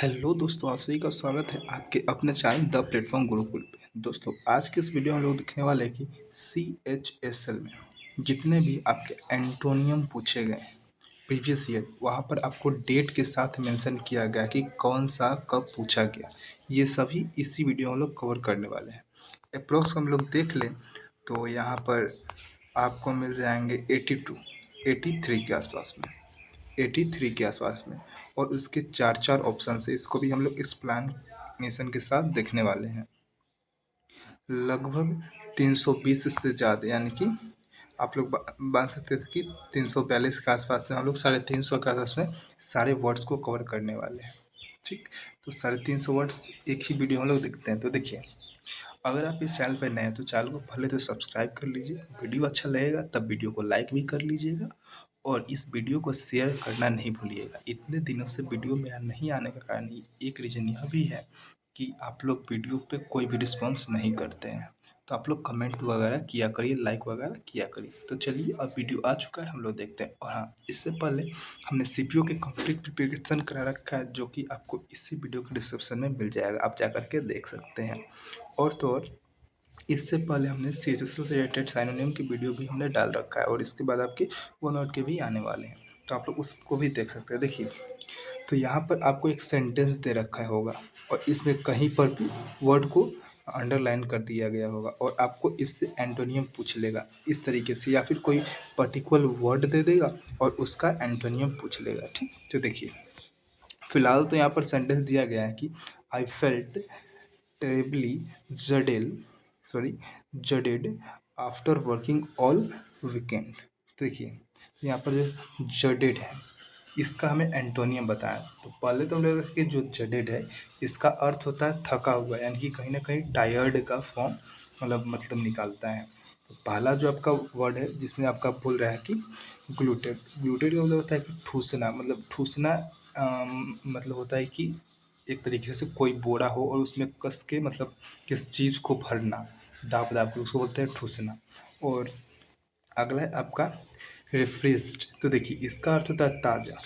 Hello दोस्तों, आप सभी का स्वागत है आपके अपने चैनल द प्लेटफॉर्म गुरुकुल पे। दोस्तों, आज के इस वीडियो में हम लोग देखने वाले हैं कि CHSL में जितने भी आपके एंटोनियम पूछे गए प्रीवियस ईयर, वहाँ पर आपको डेट के साथ मेंशन किया गया कि कौन सा कब पूछा गया। ये सभी इसी वीडियो में हम लोग कवर करने वाले हैं। अप्रोक्स हम लोग देख लें तो यहाँ पर आपको मिल जाएंगे 82 83 के आसपास में, 83 के आसपास में। और उसके चार चार ऑप्शन है, इसको भी हम लोग एक्सप्लेनेशन के साथ देखने वाले हैं। लगभग 320 से ज़्यादा, यानी कि आप लोग मान सकते थे कि 342 के आसपास से हम लोग 350 के आसपास में सारे वर्ड्स को कवर करने वाले हैं। ठीक, तो 350 वर्ड्स एक ही वीडियो हम लोग देखते हैं। तो देखिए, अगर आप इस चैनल पर नए हैं तो चैनल को पहले तो सब्सक्राइब कर लीजिए। वीडियो अच्छा लगेगा तब वीडियो को लाइक भी कर लीजिएगा और इस वीडियो को शेयर करना नहीं भूलिएगा। इतने दिनों से वीडियो मेरा नहीं आने का कारण एक रीज़न यह भी है कि आप लोग वीडियो पे कोई भी रिस्पॉन्स नहीं करते हैं। तो आप लोग कमेंट वगैरह किया करिए, लाइक वगैरह किया करिए। तो चलिए, अब वीडियो आ चुका है, हम लोग देखते हैं। और हाँ, इससे पहले हमने CPU के कंप्लीट प्रिपरेशन करा रखा है, जो कि आपको इसी वीडियो के डिस्क्रिप्शन में मिल जाएगा, आप जा करके देख सकते हैं। और तो और इससे पहले हमने CHSL से रिलेटेड साइनोनिम की वीडियो भी हमने डाल रखा है और इसके बाद आपके वन वर्ड के भी आने वाले हैं, तो आप लोग उसको भी देख सकते हैं। देखिए, तो यहाँ पर आपको एक सेंटेंस दे रखा होगा और इसमें कहीं पर भी वर्ड को अंडरलाइन कर दिया गया होगा और आपको इससे एंटोनियम पूछ लेगा इस तरीके से, या फिर कोई पर्टिकुलर वर्ड दे देगा और उसका एंटोनियम पूछ लेगा। ठीक, तो देखिए, फिलहाल तो यहाँ पर सेंटेंस दिया गया है कि I felt terribly jaded sorry jaded after working all weekend. देखिए, यहाँ पर जो जडेड है इसका हमें एंटोनियम बताया। तो पहले तो हम लोग कि जो जडेड है इसका अर्थ होता है थका हुआ, यानी कि कहीं ना कहीं टायर्ड का फॉर्म मतलब निकालता है। तो पहला जो आपका वर्ड है जिसमें आपका बोल रहा है कि ग्लूटेड। ग्लूटेड का मतलब होता है कि ठूसना, मतलब ठूसना मतलब होता है कि एक तरीके से कोई बोरा हो और उसमें कस के मतलब किस चीज़ को भरना, दाब दाब के, उसको बोलते हैं ठूसना। और अगला है आपका रिफ्रेश्ड। तो देखिए, इसका अर्थ होता है ताज़ा।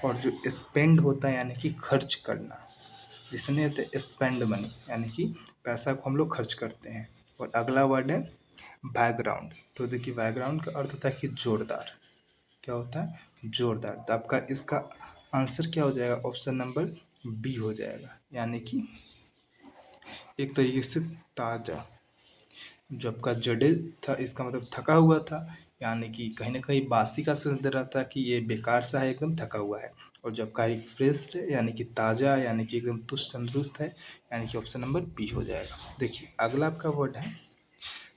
और जो स्पेंड होता है यानी कि खर्च करना, जिसने होते हैं स्पेंड मनी, यानी कि पैसा को हम लोग खर्च करते हैं। और अगला वर्ड है बैकग्राउंड। तो देखिए, बैकग्राउंड का अर्थ होता है कि जोरदार। क्या होता है? जोरदार। तो आपका इसका आंसर क्या हो जाएगा? ऑप्शन नंबर बी हो जाएगा, यानी कि एक तरीके से ताज़ा। जो आपका जड़े था इसका मतलब थका हुआ था, यानी कि कहीं ना कहीं बासी का सेंस दे रहा था कि ये बेकार सा है, एकदम थका हुआ है। और जो आपका रिफ्रेश्ड है यानी कि ताज़ा, यानी कि एकदम तुष्ट तंदुरुस्त है, यानी कि ऑप्शन नंबर बी हो जाएगा। देखिए, अगला आपका वर्ड है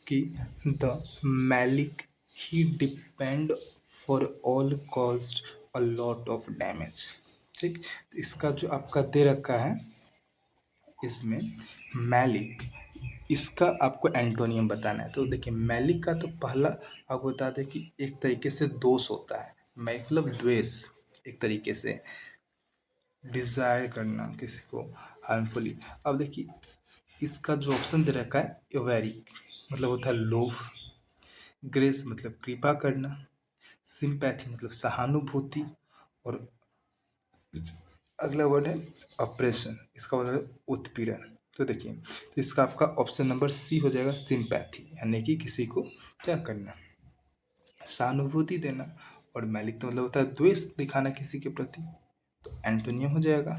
कि the malic he depend for all cost a lot of damage. ठीक, तो इसका जो आपका दे रखा है इसमें मैलिक, इसका आपको एंटोनियम बताना है। तो देखिए, मैलिक का तो पहला आपको बता दें कि एक तरीके से दोष होता है, मतलब द्वेष, एक तरीके से डिज़ायर करना किसी को हार्मफुली। अब देखिए, इसका जो ऑप्शन दे रखा है एवेरिक, मतलब होता है लोभ। ग्रेस मतलब कृपा करना। सिंपैथी मतलब सहानुभूति। और अगला वर्ड है ऑपरेशन, इसका मतलब है उत्पीड़न। तो देखिए, तो इसका आपका ऑप्शन नंबर सी हो जाएगा, सिंपैथी, यानी कि किसी को क्या करना, सहानुभूति देना। और मैलिक तो मतलब होता है द्वेष दिखाना किसी के प्रति, तो एंटोनियम हो जाएगा।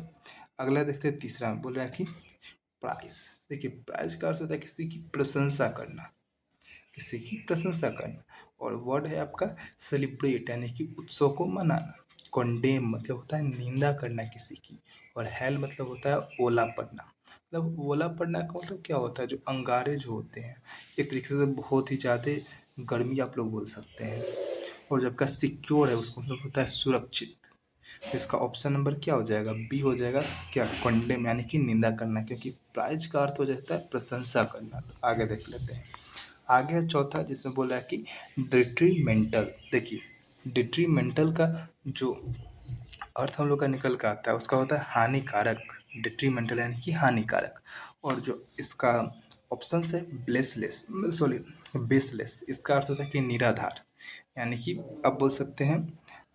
अगला देखते हैं, तीसरा में बोल रहा है कि प्राइस। देखिए, प्राइस का अर्थ होता है किसी की प्रशंसा करना, किसी की प्रशंसा करना। और वर्ड है आपका सेलिब्रेट, यानी कि उत्सव को मनाना। कॉन्डेम मतलब होता है निंदा करना किसी की। और हेल मतलब होता है ओला पड़ना। मतलब ओला पड़ना का मतलब क्या होता है? जो अंगारे जो होते हैं, एक तरीके से बहुत ही ज़्यादा गर्मी आप लोग बोल सकते हैं। और जबकि सिक्योर है उसको मतलब होता है सुरक्षित। तो इसका ऑप्शन नंबर क्या हो जाएगा? बी हो जाएगा। क्या? कंडेम, यानी कि निंदा करना, क्योंकि प्राइज का अर्थ हो जाता है प्रशंसा करना। तो आगे देख लेते हैं। आगे है चौथा, जिसमें बोला है कि डिट्रीमेंटल। देखिए, डिट्रीमेंटल का जो अर्थ हम लोग का निकल के आता है उसका होता है हानिकारक। डिट्रीमेंटल यानी कि हानिकारक। और जो इसका ऑप्शन है ब्लेसलेस, सॉरी बेसलेस, इसका अर्थ होता है कि निराधार, यानी कि आप बोल सकते हैं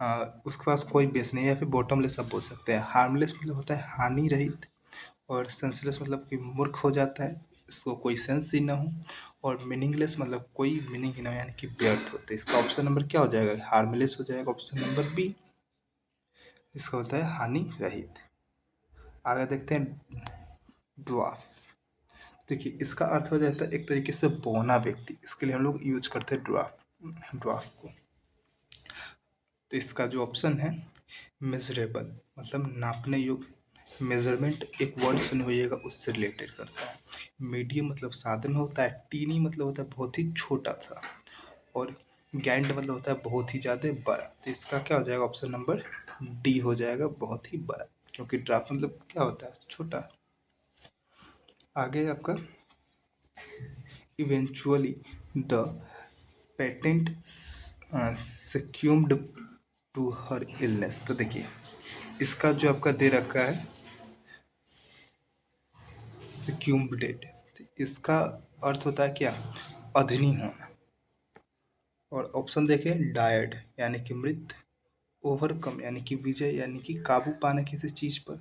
उसके पास कोई बेस नहीं है, या फिर बॉटमलेस आप बोल सकते हैं। हार्मलेस मतलब होता है हानि रहित, और सेंसलेस मतलब कि मूर्ख हो जाता है, इसको कोई सेंस ही ना हो। और मीनिंगलेस मतलब कोई मीनिंग ही ना हो, यानी कि व्यर्थ होते हैं। इसका ऑप्शन नंबर क्या हो जाएगा? हार्मलेस हो जाएगा, ऑप्शन नंबर बी। इसका होता है हानि रहित। आगे देखते हैं ड्वार्फ। देखिए इसका अर्थ हो जाता है एक तरीके से बौना व्यक्ति, इसके लिए हम लोग यूज करते हैं ड्वार्फ, ड्वार्फ को। तो इसका जो ऑप्शन है मेजरेबल मतलब नापने योग्य। मेजरमेंट एक वर्ड सुने होइएगा, उससे रिलेटेड करता है। मीडियम मतलब साधन होता है। टीनी मतलब होता है बहुत ही छोटा सा। और गैंड मतलब होता है बहुत ही ज़्यादा बड़ा। तो इसका क्या हो जाएगा? ऑप्शन नंबर डी हो जाएगा, बहुत ही बड़ा। क्योंकि ड्राफ्ट मतलब क्या होता है? छोटा। आगे आपका eventually the patient succumbed to her illness. तो देखिए इसका जो आपका दे रखा है succumbed, तो इसका अर्थ होता है क्या? अधीनी होना। और ऑप्शन देखिए डायड यानी कि मृत, ओवरकम यानी कि विजय यानी कि काबू पाना किसी चीज पर,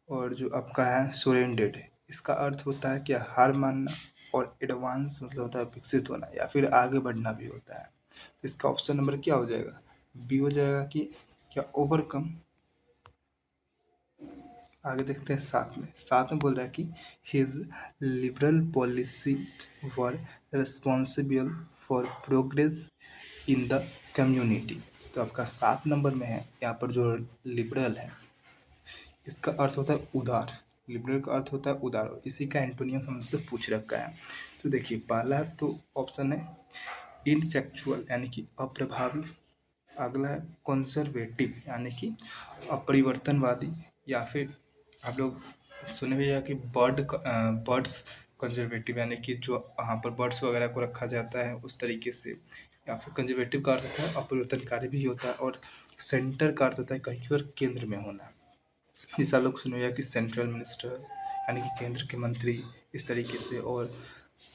और जो आपका है सुरेंडेड, इसका अर्थ होता है क्या? हार मानना। और एडवांस मतलब होता है विकसित होना या फिर आगे बढ़ना भी होता है। तो इसका ऑप्शन नंबर क्या हो जाएगा? बी हो जाएगा कि क्या? ओवरकम। आगे देखते हैं साथ में बोल रहा है कि his liberal policy were responsible for progress in the community. तो आपका 7 नंबर में है यहाँ पर जो लिबरल है, इसका अर्थ होता है उदार। लिबरल का अर्थ होता है उदार, और इसी का एंटोनियम हमसे पूछ रखा है। तो देखिए पहला तो ऑप्शन है इनफेक्चुअल यानी कि अप्रभावी। अगला है कंजर्वेटिव यानी कि अपरिवर्तनवादी, या फिर आप लोग सुने हुए कि बर्ड्स कंजर्वेटिव यानी कि जो वहाँ पर बर्ड्स वगैरह को रखा जाता है उस तरीके से। या फिर कंजर्वेटिव का अर्थ होता है अपरिवर्तनकारी भी होता है। और सेंटर का अर्थ होता है कहीं पर केंद्र में होना। जैसा लोग सुने हुए कि सेंट्रल मिनिस्टर यानी कि केंद्र के मंत्री, इस तरीके से। और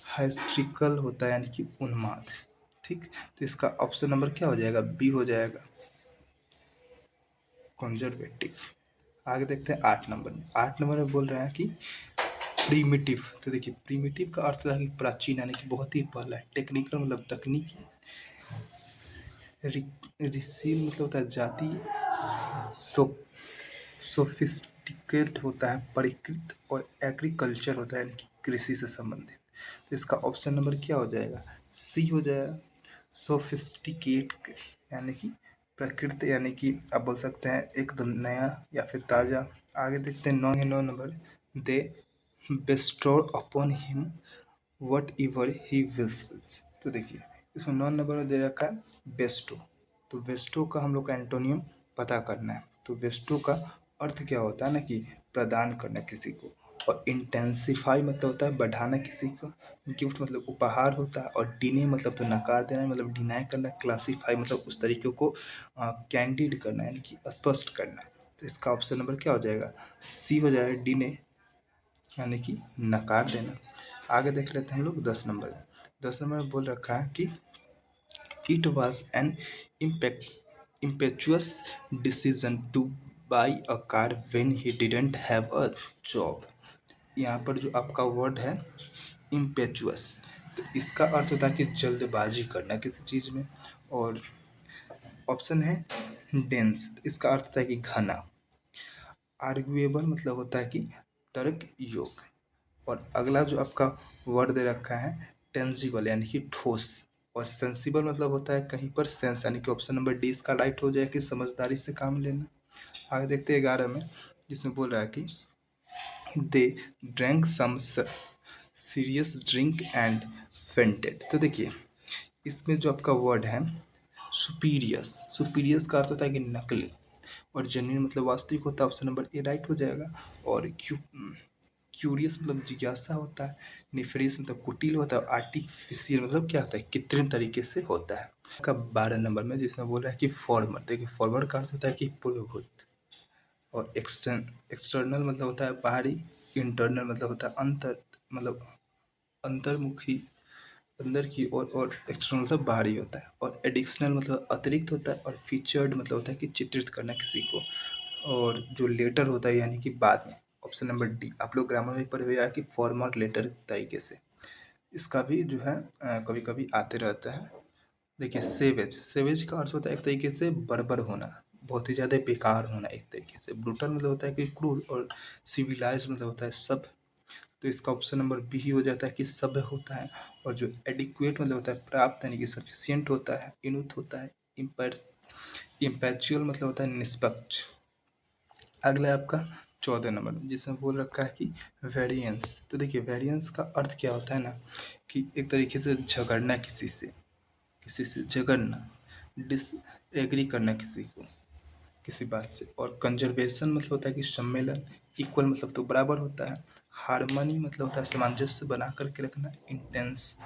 हाइस्ट्रिकल होता है यानी कि उन्माद। ठीक, तो इसका ऑप्शन नंबर क्या हो जाएगा? बी हो जाएगा, कंजर्वेटिव। आगे देखते हैं 8 नंबर में। 8 नंबर में बोल रहा है कि प्रीमिटिव। तो देखिए प्रीमिटिव का अर्थ है कि प्राचीन यानी कि बहुत ही पहला। टेक्निकल मतलब तकनीकी। रिसील मतलब होता है जाति। सो सोफिस्टिकेट होता है परिष्कृत। और एग्रीकल्चर होता है यानी कि कृषि से संबंधित। तो इसका ऑप्शन नंबर क्या हो जाएगा? सी हो जाएगा, सोफिस्टिकेट यानी कि प्रकृत, यानी कि आप बोल सकते हैं एकदम नया या फिर ताज़ा। आगे देखते हैं 9 number. They bestow upon him whatever he wishes. तो देखिए इसमें 9 नंबर में दे रखा है बेस्टो। तो बेस्टो का हम लोग का एंटोनियम पता करना है। तो बेस्टो का अर्थ क्या होता है ना कि प्रदान करना किसी को। और इंटेंसिफाई मतलब होता है बढ़ाना किसी को। गिफ्ट मतलब उपहार होता है। और डिने मतलब तो नकार देना मतलब डिनाई करना। क्लासीफाई मतलब उस तरीके को कैंडिड करना यानी कि स्पष्ट करना। तो इसका ऑप्शन नंबर क्या हो जाएगा? सी हो जाएगा, डिने यानी कि नकार देना। आगे देख लेते हैं हम लोग 10 नंबर में। 10 नंबर में बोल रखा है कि it was an impetuous decision to buy a car when he didn't have a job। यहाँ पर जो आपका वर्ड है impetuous, तो इसका अर्थ होता है कि जल्दबाजी करना किसी चीज़ में। और ऑप्शन है डेंस, तो इसका अर्थ होता है कि घना। आर्ग्यूएबल मतलब होता है कि तर्क योग्य। और अगला जो आपका वर्ड दे रखा है टेंजिबल यानी कि ठोस। और सेंसिबल मतलब होता है कहीं पर सेंस, यानी कि ऑप्शन नंबर डी इसका राइट हो जाए कि समझदारी से काम लेना। आगे देखते हैं 11 में, जिसमें बोल रहा है कि they drank some serious drink and fainted. तो देखिए इसमें जो आपका वर्ड है सुपीरियस, सुपीरियस का अर्थ होता है कि नकली। और जेन्युइन मतलब वास्तविक होता है, ऑप्शन नंबर ए राइट हो जाएगा। और क्यूरियस मतलब जिज्ञासा होता है। निफरेंस मतलब कुटिल होता है। आर्टिफिशियल मतलब क्या होता है? कृत्रिम तरीके से होता है। आपका 12 नंबर में जिसमें बोल रहा है कि फॉर्मर। देखिए फॉर्मर का अर्थ होता है कि पूर्वभूत। और एक्सटर्नल मतलब होता है बाहरी। इंटरनल मतलब होता है अंतर, मतलब अंतर्मुखी। अंदर की ओर, और एक्सटर्नल मतलब बाहरी होता है, और एडिशनल मतलब अतिरिक्त होता है, और फीचर्ड मतलब होता है कि चित्रित करना किसी को, और जो लेटर होता है यानी कि बाद में। ऑप्शन नंबर डी, आप लोग ग्रामर में पढ़े हुए हैं कि फॉर्मल लेटर तरीके से, इसका भी जो है कभी कभी आते रहता है। देखिए सेवेज, सेवेज का अर्थ होता है एक तरीके से बर्बर होना, बहुत ही ज़्यादा बेकार होना एक तरीके से। ब्रूटल मतलब होता है कि क्रूर, और सिविलाइज मतलब होता है सब। तो इसका ऑप्शन नंबर बी ही हो जाता है कि सभ्य होता है। और जो एडिक्वेट मतलब होता है प्राप्त यानी कि सफिशियंट होता है, इनुत होता है, इम्पैचुअल मतलब होता है निष्पक्ष। अगला है आपका 14 नंबर में, जिसमें बोल रखा है कि वेरिएंस। तो देखिए वेरिएंस का अर्थ क्या होता है ना, कि एक तरीके से झगड़ना किसी से, किसी से झगड़ना, डिस एग्री करना किसी को किसी बात से। और कंजर्वेशन मतलब होता है कि सम्मेलन, इक्वल मतलब तो बराबर होता है, हारमोनी मतलब होता है सामंजस्य बना करके रखना, इंटेंस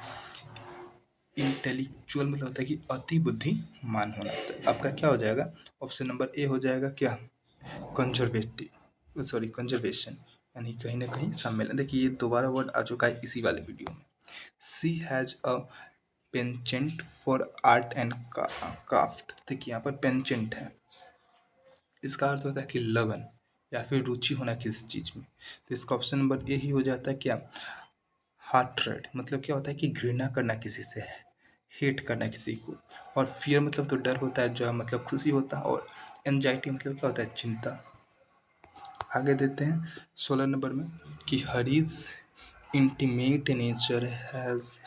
इंटेलेक्चुअल मतलब होता है कि अति बुद्धिमान होना। तो आपका क्या हो जाएगा, ऑप्शन नंबर ए हो जाएगा क्या, कंजर्वेटिव, सॉरी कंजर्वेशन, यानी कहीं ना कहीं सम्मेलन। देखिए ये दोबारा वर्ड आ चुका है इसी वाले वीडियो में। She has a penchant for art and craft. देखिए यहाँ पर पेंचेंट है, इसका अर्थ होता है कि लगन या फिर रुचि होना किसी चीज़ में। तो इसका ऑप्शन नंबर ए ही हो जाता है क्या, हार्ट्रेड मतलब क्या होता है कि घृणा करना किसी से है, हेट करना किसी को। और फियर मतलब तो डर होता है, जो है मतलब खुशी होता है। और एनजाइटी मतलब क्या होता है, चिंता। आगे देते हैं 16 नंबर में, कि Harry's intimate nature has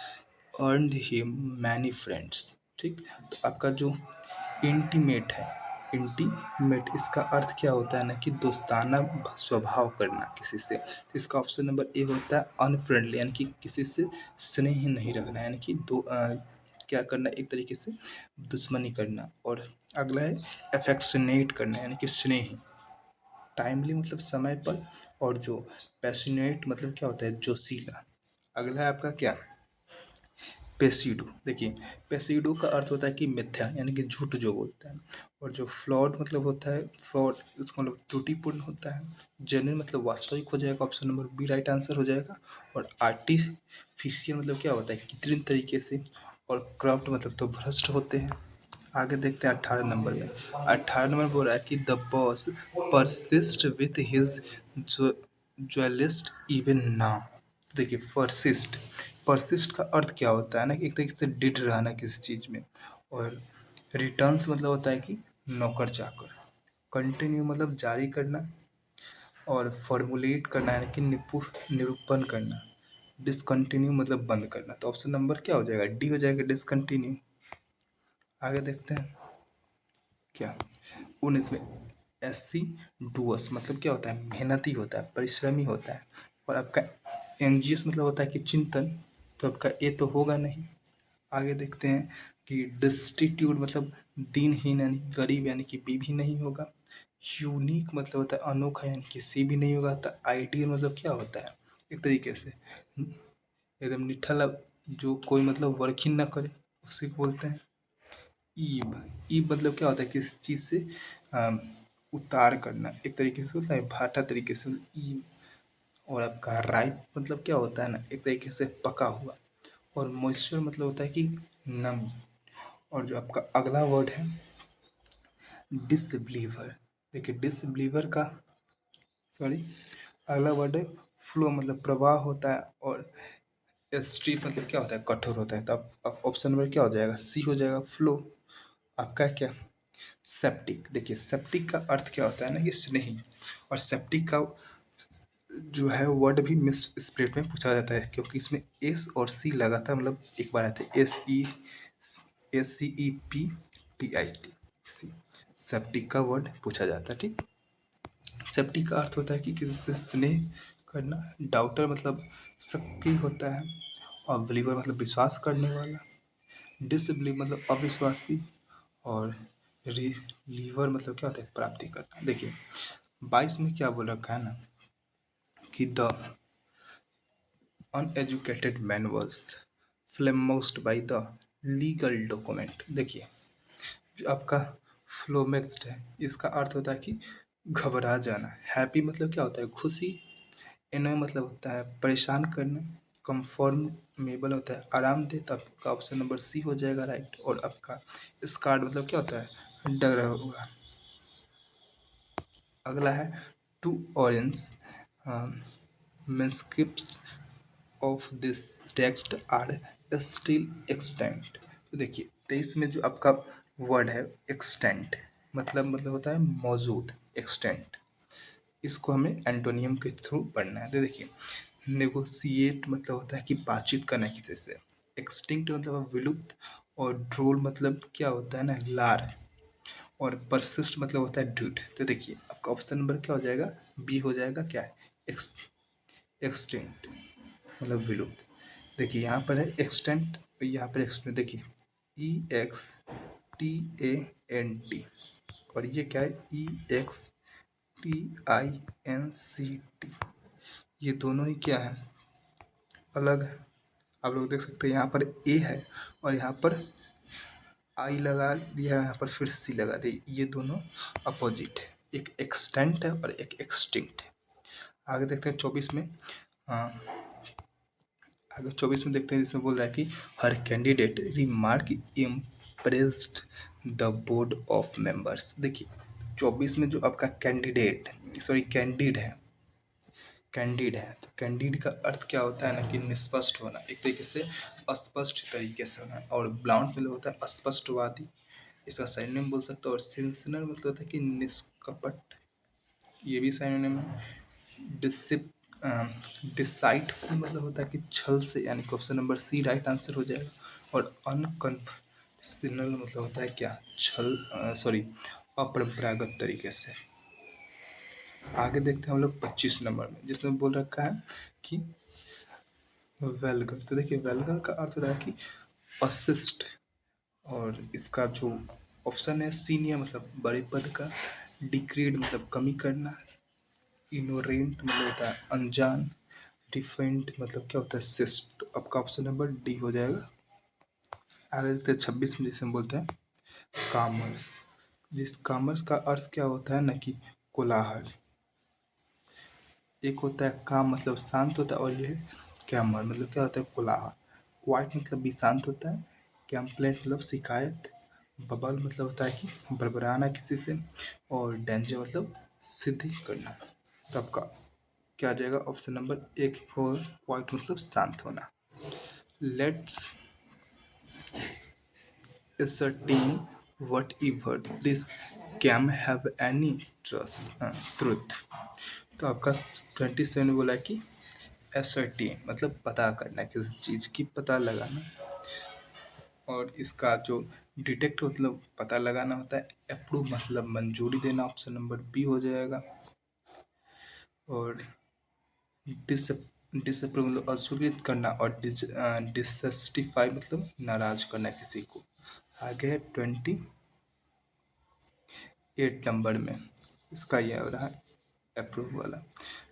earned him many friends. ठीक, तो आपका जो इंटीमेट है, इंटीमेट इसका अर्थ क्या होता है ना, कि दोस्ताना स्वभाव करना किसी से। तो इसका ऑप्शन नंबर ए होता है अनफ्रेंडली, यानी कि किसी से स्नेह नहीं रखना, यानी कि क्या करना, एक तरीके से दुश्मनी करना। और अगला है अफेक्शनेट करना, यानी कि स्नेह। टाइमली मतलब समय पर। और जो पैशनेट मतलब क्या होता है, जोशीला। अगला है आपका क्या, पेसिडो। देखिए पेसिडो का अर्थ होता है कि मिथ्या, यानी कि झूठ जो बोलता है। और जो फ्लॉड मतलब होता है, फ्लॉड उसका मतलब त्रुटिपूर्ण होता है। जेन्युइन मतलब वास्तविक हो जाएगा, option number B right answer हो जाएगा। और आर्टिफिशियल मतलब क्या होता है, कृत्रिम तरीके से। और करप्ट मतलब तो भ्रष्ट होते हैं। आगे देखते हैं 18 नंबर में। 18 नंबर बोल रहा है कि the boss persist with his jewelist even now. देखिए परसिस्ट, परसिस्ट का अर्थ क्या होता है ना, कि एक तरीके से डिड रहना किसी चीज़ में। और रिटर्न्स मतलब होता है कि नौकर चाकर। कंटिन्यू मतलब जारी करना। और फॉर्मुलेट करना यानी कि निरूपण करना। डिसकंटिन्यू मतलब बंद करना। तो ऑप्शन नंबर क्या हो जाएगा, डी हो जाएगा, डिसकंटिन्यू। आगे देखते हैं क्या, 19 में, एससी डूअस मतलब क्या होता है, मेहनती होता है, परिश्रमी होता है। और आपका एनजीएस मतलब होता है कि चिंतन। तो आपका ए तो होगा नहीं। आगे देखते हैं कि डिस्टिट्यूट मतलब दीनहीन यानी गरीब, यानी कि बी भी नहीं होगा। यूनिक मतलब होता है अनोखा, यानी कि सी भी नहीं होगा। तो आइडियल मतलब क्या होता है, एक तरीके से एकदम निठल्ला, जो कोई मतलब वर्क ही ना करे, उसी को बोलते हैं ईब। ईब मतलब क्या होता है, किसी चीज़ से अम, उतार करना, एक तरीके से होता है भाटा तरीके से ईब। और आपका राइप मतलब क्या होता है ना, एक तरीके से पका हुआ। और मॉइस्चर मतलब होता है कि नमी। और जो आपका अगला वर्ड है डिसबिलीवर। देखिए डिसबिलीवर का, सॉरी, अगला वर्ड है फ्लो मतलब प्रवाह होता है। और स्ट्रीट मतलब क्या होता है, कठोर होता है। तो अब ऑप्शन नंबर क्या हो जाएगा, सी हो जाएगा, फ्लो। आपका क्या, सेप्टिक। देखिए सेप्टिक का अर्थ क्या होता है ना, कि स्नेही। और सेप्टिक का जो है वर्ड भी मिस स्प्लिट में पूछा जाता है, क्योंकि इसमें एस और सी लगातार मतलब एक बार आते हैं, SEPTIT, सी। सेप्टिक का वर्ड पूछा जाता है, ठीक। सेप्टिक का अर्थ होता है कि किसी से स्नेह करना। डाउटर मतलब शक्की होता है। और बिलीवर मतलब विश्वास करने वाला। डिसबिलीव मतलब अविश्वासी। और लीवर मतलब क्या होता है, प्राप्ति करना। देखिए 22 में क्या बोल रखा है ना, कि the uneducated man was flummoxed by the legal document। देखिए जो आपका फ्लोमेक्स्ड है, इसका अर्थ होता है कि घबरा जाना। हैप्पी मतलब क्या होता है, खुशी। एनोय मतलब होता है परेशान करना। कंफर्मेबल होता है, आरामदेह, तो आपका ऑप्शन नंबर सी हो जाएगा राइट। और आपका स्कार्ड मतलब क्या होता है, डरा हुआ। अगला है two orange manuscript of this text are still extant. तो देखिए 23 में जो आपका वर्ड है एक्सटेंट, मतलब होता है मौजूद, एक्सटेंट। इसको हमें एंटोनियम के थ्रू पढ़ना है। तो देखिए नेगोशिएट मतलब होता है कि बातचीत करना किसी से, एक्सटिंक्ट मतलब विलुप्त, और ड्रोल मतलब क्या होता है ना, लार, और परसिस्ट मतलब होता है ड्यूट। तो देखिए आपका ऑप्शन नंबर क्या हो जाएगा, बी हो जाएगा, क्या है, एक्सटिंक्ट मतलब विलुप्त। देखिए यहाँ पर है एक्सटेंट, यहाँ पर एक्सटेंट, देखिए EXTANT, और ये क्या है, EXTINCT। ये दोनों ही क्या है, अलग है। आप लोग देख सकते हैं यहाँ पर ए है और यहाँ पर आई लगा दिया, यहाँ पर फिर सी लगा दी, ये दोनों अपोजिट है, एक एक्सटेंट है और एक एक्सटिंक्ट है। आगे देखते हैं 24 में। हाँ, आगे 24 में देखते हैं, जिसमें बोल रहा है कि her candidate remark impressed the board of members. देखिए 24 में जो आपका कैंडिडेट, सॉरी कैंडिड है, कैंडिड है, तो कैंडिड का अर्थ क्या होता है ना, कि निष्पष्ट होना, एक तरीके से अस्पष्ट तरीके से होना, और ब्लाउंड मतलब होता है अस्पष्टवादी, इसका साइनोनिम बोल सकते हो। और सिंसिनर मतलब होता है कि निष्कपट, ये भी साइनोनिम है। डिसिप डिसाइटफुल मतलब होता है कि छल से, यानी कि option number C right answer हो जाएगा। और अनकन्वेंशनल मतलब होता है क्या, छल, सॉरी अपरंपरागत तरीके से। आगे देखते हैं हम लोग 25 नंबर में, जिसमें बोल रखा है कि वेलगर। तो देखिए वेलगर का अर्थ होता है कि असिस्ट, और इसका जो ऑप्शन है सीनियर मतलब बड़े पद का, डिग्रेड मतलब कमी करना, इनोरेंट मतलब होता है अनजान, डिफेंट मतलब क्या होता है सिस्ट। तो आपका ऑप्शन नंबर डी हो जाएगा। आगे देखते हैं 26 में, जिसे हम बोलते हैं कॉमर्स। जिस कॉमर्स का अर्थ क्या होता है ना, कि कोलाहल। एक होता है काम मतलब शांत होता है, और ये कैमर मतलब क्या होता है, कोलाहल। क्वाइट मतलब भी शांत होता है, कैम्पलेट मतलब शिकायत, बबल मतलब होता है कि बड़बड़ाना किसी से, और डेंजर मतलब सिद्धि करना। तो आपका क्या आ जाएगा, ऑप्शन नंबर एक हो, क्वाइट मतलब शांत होना। Let's ascertain whatever this can have any truth। तो आपका 27 बोला है कि ascertain मतलब पता करना, किसी चीज़ की पता लगाना, और इसका जो डिटेक्ट मतलब पता लगाना होता है, अप्रूव मतलब मंजूरी देना, ऑप्शन नंबर बी हो जाएगा। और डिस डिसअप्रूव मतलब अस्वीकृत करना, और डिसजस्टिफाई मतलब नाराज करना किसी को। आगे है 28 नंबर में, इसका यह हो रहा है अप्रूव वाला।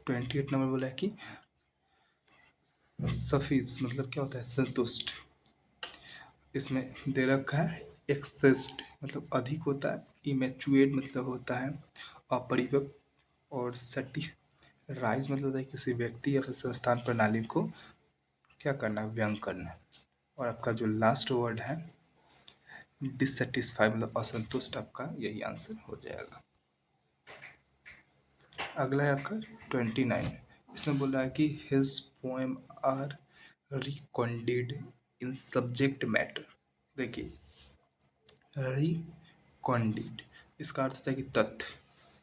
28 नंबर बोला है कि सफीज मतलब क्या होता है, संतुष्ट। इसमें दे रखा है एक्सेस्ड मतलब अधिक होता है, इमेचुएट मतलब होता है अपरिपक्व, और सटी राइज मतलब होता है किसी व्यक्ति या फिर संस्थान प्रणाली को क्या करना, व्यंग करना। और आपका जो लास्ट वर्ड है डिससेटिस्फाई मतलब असंतुष्ट, आपका यही आंसर हो जाएगा। अगला है आपका 29। इसमें बोल रहा है कि his poem are recondite in subject matter. देखिए रिकॉन्डेड इसका अर्थ होता है कि तथ्य,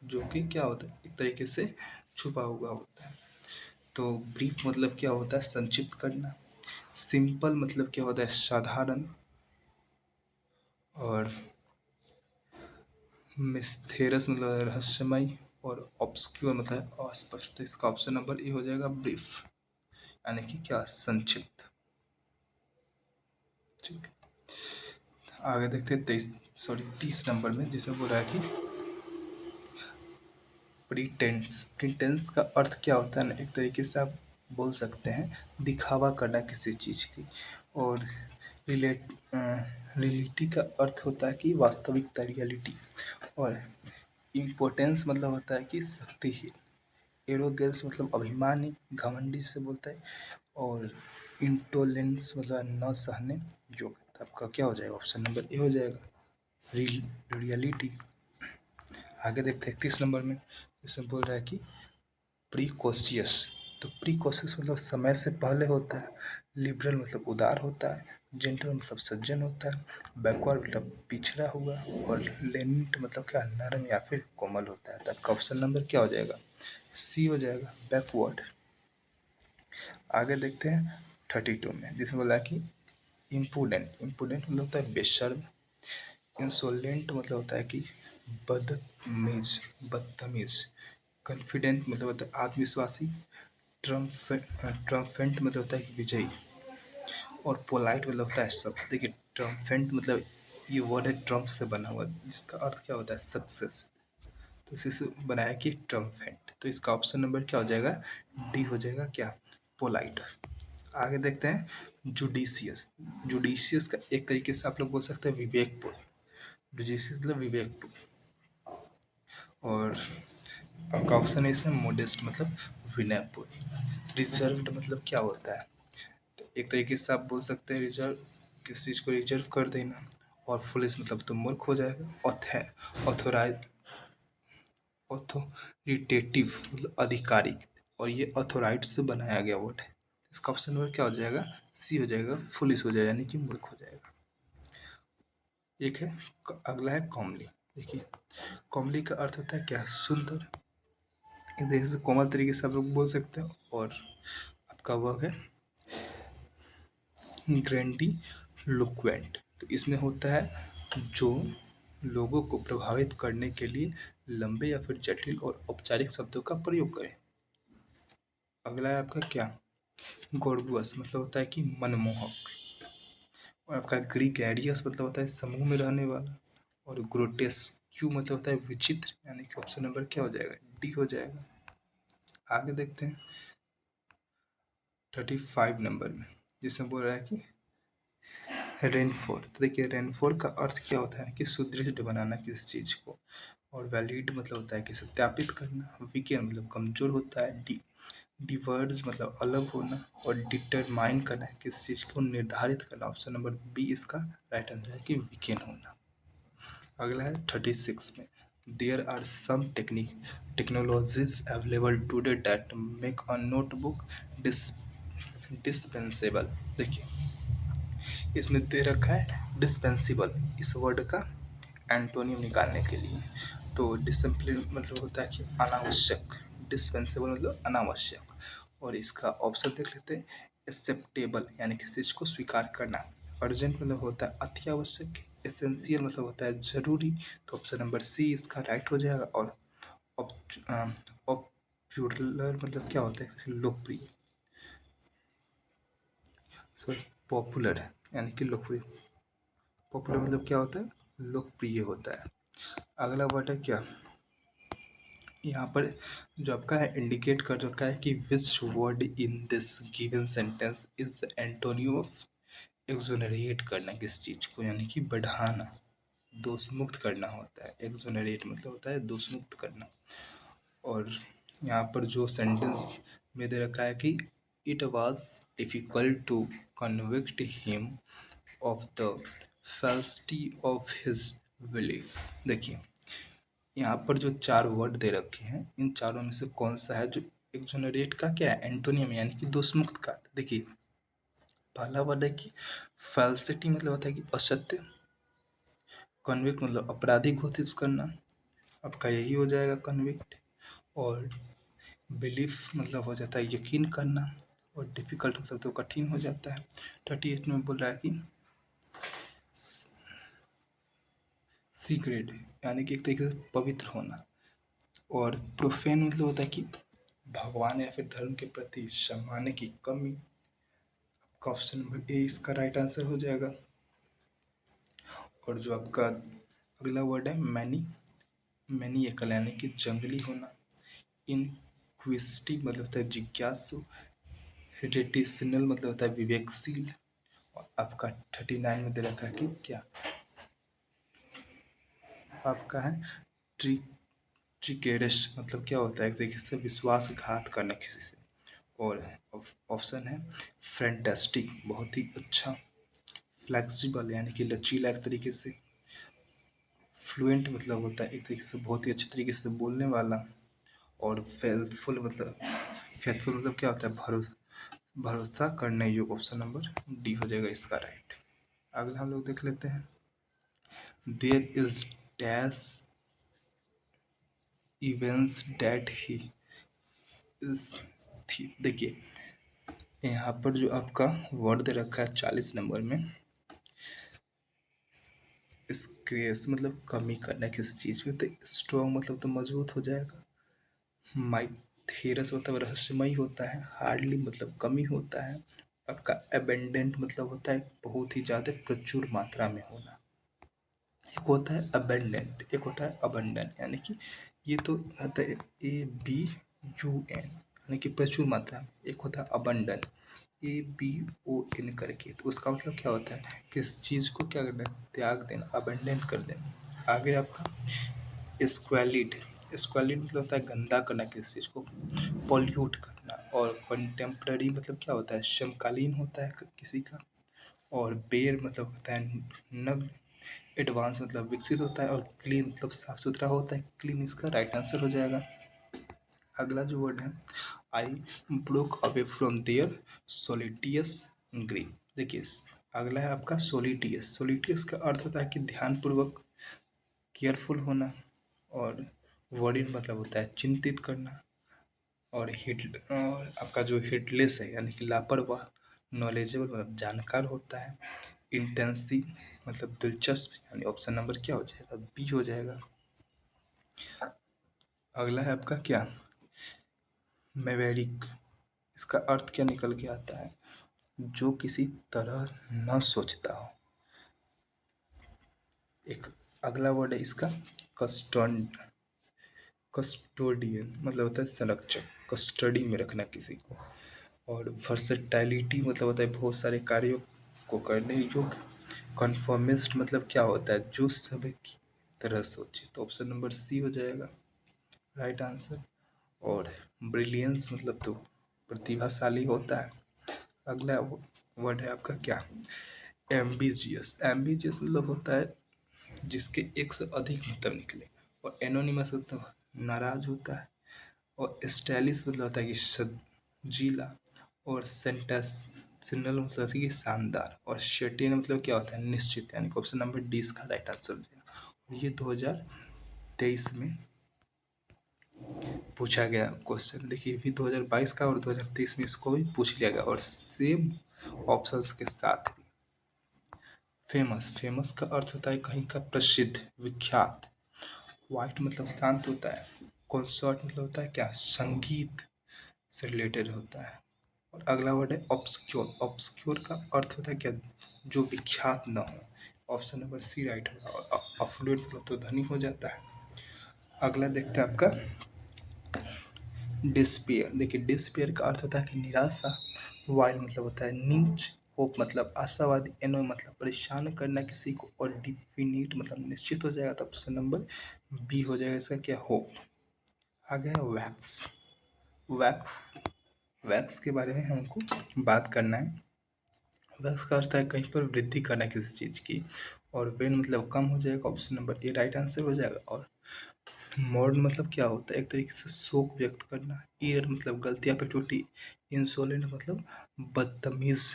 जो कि क्या होता है, एक तरीके से छुपा हुआ होता है। तो ब्रीफ मतलब क्या होता है, संक्षिप्त करना। सिंपल मतलब क्या होता है, साधारण। और मिस्थेरस मतलब रहस्यमय, और ऑब्सक्योर मतलब अस्पष्ट। तो इसका ऑप्शन नंबर ए हो जाएगा ब्रीफ, यानी कि क्या, संक्षिप्त। ठीक, आगे देखते हैं 30 नंबर में, जिसमें बोल रहा है कि प्रीटेंस। प्रीटेंस का अर्थ क्या होता है ना, एक तरीके से आप बोल सकते हैं दिखावा करना किसी चीज़ की। और रियलिटी का अर्थ होता है कि वास्तविकता, रियलिटी। और इम्पोर्टेंस मतलब होता है कि शक्तिहीन। एरोगेंस मतलब अभिमानी, घमंडी से बोलता है। और इंटोलेंस मतलब न सहने योग्य। तो आपका क्या हो जाएगा, ऑप्शन नंबर ए हो जाएगा, रियलिटी। आगे देखते हैं 31 नंबर में, इसमें बोल रहा है कि प्रीकॉशियस। तो प्रीकॉशियस मतलब समय से पहले होता है, लिबरल मतलब उदार होता है, जेंटल मतलब सज्जन होता है, बैकवर्ड मतलब पिछड़ा हुआ, और लेनिट मतलब क्या, नरम या फिर कोमल होता है। तो आपका ऑप्शन नंबर क्या हो जाएगा, सी हो जाएगा, बैकवर्ड। आगे देखते हैं 32 में, जिसमें बोला है कि इम्पुडेंट। इम्पुडेंट मतलब होता है बेशर्म। इंसोलेंट मतलब होता है कि बदतमीज, बदतमीज। कॉन्फिडेंट मतलब होता है आत्मविश्वासी। ट्रम्फेंट मतलब होता है कि विजयी। और पोलाइट मतलब होता है सब। देखिए ट्रम्फेंट मतलब ये वर्ड है ट्रम्प से बना हुआ, जिसका अर्थ क्या होता है, सक्सेस। तो इसी से बनाया कि ट्रम्फेंट। तो इसका ऑप्शन नंबर क्या हो जाएगा, डी हो जाएगा, क्या, पोलाइट। आगे देखते हैं जुडिशियस। जुडिशियस का एक तरीके से आप लोग बोल सकते हैं विवेकपूर्ण। जुडिशियस मतलब विवेकपूर्ण। और आपका ऑप्शन है इसमें मोडेस्ट मतलब विनयपूर्ण। रिजर्व्ड मतलब क्या होता है, तो एक तरीके से आप बोल सकते हैं रिजर्व, किस चीज़ को रिजर्व कर देना। और फुलिश मतलब तो मूर्ख हो जाएगा। ऑथोराइज, ऑथोरिटेटिव मतलब अधिकारी। और ये ऑथोराइट से बनाया गया वर्ड है। इसका ऑप्शन नंबर क्या हो जाएगा, सी हो जाएगा, फुलिश हो जाएगा, यानी कि मूर्ख हो जाएगा। एक है, अगला है कॉमली। देखिए कॉमली का अर्थ होता है क्या, सुंदर। एक तरीके से कोमल तरीके से आप लोग बोल सकते हो। और आपका वर्ग है ग्रैंडी लुक्वेंट। तो इसमें होता है जो लोगों को प्रभावित करने के लिए लंबे या फिर जटिल और औपचारिक शब्दों का प्रयोग करें। अगला है आपका क्या, गोर्बुअस मतलब होता है कि मनमोहक। और आपका ग्रीगैरियस मतलब होता है समूह में रहने वाला। और ग्रोटेस्क्यू मतलब होता है विचित्र, यानी कि ऑप्शन नंबर क्या हो जाएगा, डी हो जाएगा। आगे देखते हैं 35 नंबर में, जिसमें बोल रहा है कि रेनफोर। तो देखिए रेनफोर का अर्थ क्या होता है कि सुदृढ़ बनाना किसी चीज़ को। और वैलिड मतलब होता है कि सत्यापित करना। वीकेंड मतलब कमजोर होता है। डिवर्ज मतलब अलग होना। और डिटरमाइन करना है किसी चीज़ को निर्धारित करना। ऑप्शन नंबर बी इसका राइट आंसर है कि वीकेंड होना। अगला है 36 में, there are some technologies available today that make a notebook dispensable. देखिए इसमें दे रखा है डिस्पेंसिबल, इस वर्ड का एंटोनिम निकालने के लिए। तो डिसिप्लिन मतलब होता है कि अनावश्यक, डिस्पेंसेबल मतलब अनावश्यक। और इसका ऑप्शन देख लेते हैं, एक्सेप्टेबल यानी किसी चीज़ को स्वीकार करना। अर्जेंट मतलब होता है अति आवश्यक। एसेंशियल मतलब होता है जरूरी। तो ऑप्शन नंबर सी इसका राइट हो जाएगा। और पॉपुलर मतलब क्या होता है, लोकप्रिय, सॉरी पॉपुलर है यानी कि लोकप्रिय। पॉपुलर मतलब क्या होता है, लोकप्रिय होता है। अगला वर्ड है क्या, यहाँ पर जो आपका है इंडिकेट कर रखा है कि which word in this given sentence is the antonym of exonerate करना किसी चीज को, यानी कि बढ़ाना, दोष मुक्त करना होता है। एक्सोनरेट मतलब होता है दोष मुक्त करना। और यहाँ पर जो सेंटेंस में दे रखा है कि it was difficult to convict him of the falsity of his belief. देखिए यहाँ पर जो चार वर्ड दे रखे हैं, इन चारों में से कौन सा है जो एक्सोनरेट का क्या है, एंटोनियम यानी कि दोषमुक्त का। देखिए पहला वर्ड है कि फैल्सिटी मतलब होता है कि असत्य। कन्विक्ट मतलब अपराधी घोषित करना, आपका यही हो जाएगा कन्विक्ट। और बिलीफ मतलब हो जाता है यकीन करना। और डिफिकल्ट मतलब तो कठिन हो जाता है। 38 में बोल रहा है कि सीक्रेट यानी कि एक तरीके से पवित्र होना। और प्रोफेन मतलब होता है कि भगवान या फिर धर्म के प्रति सम्मान की कमी। आपका ऑप्शन नंबर ए इसका राइट आंसर हो जाएगा। और जो आपका अगला वर्ड है मैनी, मैनी एकल यानी कि जंगली होना। इनक्विजिटिव मतलब होता है जिज्ञासु। हेटेटिसनल मतलब होता है विवेकशील। और आपका 39 में दे रखा है कि क्या, आपका है ट्री ट्रिकेरस मतलब क्या होता है, एक तरीके से विश्वासघात करना किसी से। और ऑप्शन है फैंटास्टिक, बहुत ही अच्छा। फ्लेक्सिबल यानी कि लचीला एक तरीके से। फ्लुएंट मतलब होता है एक तरीके से बहुत ही अच्छे तरीके से बोलने वाला। और फेथफुल मतलब क्या होता है, भरोसा, भरोसा करने योग्य। ऑप्शन नंबर डी हो जाएगा इसका राइट। अगला हम लोग देख लेते हैं। There is dash events that he is थी। देखिए यहाँ पर जो आपका वर्ड दे रखा है 40 नंबर में, स्क्रेस मतलब कमी करना किसी चीज़ में, तो स्ट्रॉन्ग मतलब तो मजबूत हो जाएगा। माइथेरस मतलब रहस्यमय होता है। हार्डली मतलब कमी होता है। आपका एबेंडेंट मतलब होता है बहुत ही ज़्यादा प्रचुर मात्रा में होना। एक होता है अबेंडेंट, एक होता है अबंडन, यानी कि ये तो होता है ABUN यानी कि प्रचुर मात्रा में। एक होता है अबंडन, ABON करके, तो उसका मतलब क्या होता है, किस चीज़ को क्या करना है, त्याग देना, अबेंडेंट कर देना। आगे आपका स्क्वैलिड, स्क्वैलिड मतलब होता है गंदा करना किसी चीज़ को, पॉल्यूट करना। और कंटेम्प्ररी मतलब क्या होता है, समकालीन होता है किसी का। और बेर मतलब होता है नग्न। एडवांस मतलब विकसित होता है। और क्लीन मतलब साफ सुथरा होता है। क्लीन इसका राइट आंसर हो जाएगा। अगला जो वर्ड है, I broke away from their solicitous grief. देखिए अगला है आपका सोलिटियस। सोलिटियस का अर्थ होता है कि ध्यानपूर्वक, केयरफुल होना। और वरीड मतलब होता है चिंतित करना। और आपका जो हेडलेस है यानी कि लापरवाह। नॉलेजेबल मतलब जानकार होता है। इंटेंसिव मतलब दिलचस्प, यानी ऑप्शन नंबर क्या हो जाएगा, बी हो जाएगा। अगला है आपका क्या, मेवेरिक। इसका अर्थ क्या निकल के आता है, जो किसी तरह न सोचता हो। एक अगला वर्ड है इसका कस्टोड, कस्टोडियन मतलब होता है संरक्षक, कस्टडी में रखना किसी को। और वर्सेटैलिटी मतलब होता है बहुत सारे कार्यों को करने योग्य। कन्फर्मिस्ट मतलब क्या होता है, जो सभी की तरह सोचे, तो ऑप्शन नंबर सी हो जाएगा राइट आंसर। और ब्रिलियंस मतलब तो प्रतिभाशाली होता है। अगला वर्ड है आपका क्या, एम्बिजियस। एम्बिजियस मतलब होता है जिसके एक से अधिक मतलब निकले। और एनोनिमस मतलब नाराज होता है। और स्टाइलिश मतलब होता है कि सजीला। और सेंटेशनल मतलब होता है कि शानदार। और शर्टेन मतलब क्या होता है, निश्चित, यानी कि ऑप्शन नंबर डी इसका राइट आंसर हो जाएगा। और ये 2023 में पूछा गया क्वेश्चन। देखिए भी 2022 का और 2023 में इसको भी पूछ लिया गया, और सेम ऑप्शंस के साथ भी। फेमस, फेमस का अर्थ होता है कहीं का प्रसिद्ध, विख्यात। वाइट मतलब शांत होता है। कॉन्सर्ट मतलब होता है क्या, संगीत से रिलेटेड होता है। और अगला वर्ड है ऑब्सक्योर। ऑब्सक्योर का अर्थ होता है क्या, जो विख्यात न हो। ऑप्शन नंबर सी राइट होगा। और अफ्लुएंट मतलब तो धनी हो जाता है। अगला देखते हैं आपका डिस्पेयर। देखिए डिस्पेयर का अर्थ होता है कि निराशा। वाइल मतलब होता है नीच। होप मतलब आशावादी। एनो मतलब परेशान करना किसी को। और डिफिनिट मतलब निश्चित हो जाएगा, तो ऑप्शन नंबर बी हो जाएगा इसका क्या, होप। आगे है वैक्स। वैक्स, वैक्स के बारे में हमको बात करना है। वैक्स का अर्थ है कहीं पर वृद्धि करना किसी चीज़ की। और वेन मतलब कम हो जाएगा, option number A right answer हो जाएगा। और मॉर्न मतलब क्या होता है, एक तरीके से शोक व्यक्त करना। ईयर मतलब गलतियाँ पे टूटी। इंसोलेंट मतलब बदतमीज।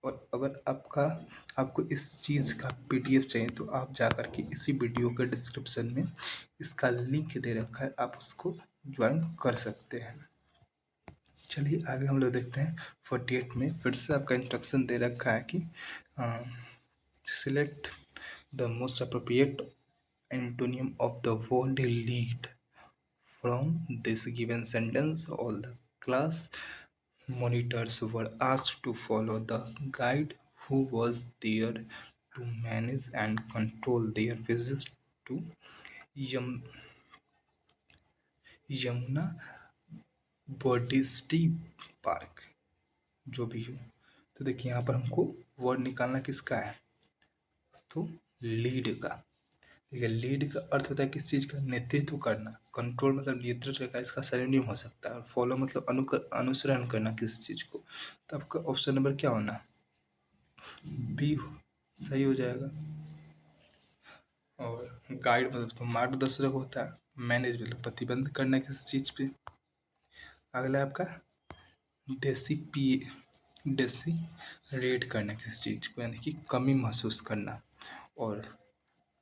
और अगर आपको इस चीज़ का PDF चाहिए, तो आप जा कर के इसी वीडियो के डिस्क्रिप्शन में इसका लिंक दे रखा है, आप उसको ज्वाइन कर सकते हैं। चलिए आगे हम लोग देखते हैं। 48 में फिर से आपका इंस्ट्रक्शन दे रखा है कि select the most appropriate antonym of the word lead from this given sentence. All the class monitors were asked to follow the guide who was there to manage and control their visits to Yam, Yamuna Biodiversity Park, जो भी हो। तो देखिए यहाँ पर हमको word निकालना किसका है, तो लीड का। ठीक है, लीड का अर्थ होता है किस चीज़ का नेतृत्व करना, कंट्रोल मतलब नियंत्रण का इसका सिनोनिम हो सकता है, और फॉलो मतलब अनुसरण करना किस चीज़ को। तो आपका ऑप्शन नंबर क्या होना, बी सही हो जाएगा। और गाइड मतलब तो मार्गदर्शक होता है, मैनेज मतलब प्रतिबंध करना किसी चीज़ पे। अगला है आपका डेसी पी डेसी रेट करना किसी चीज़ को, यानी कि कमी महसूस करना। और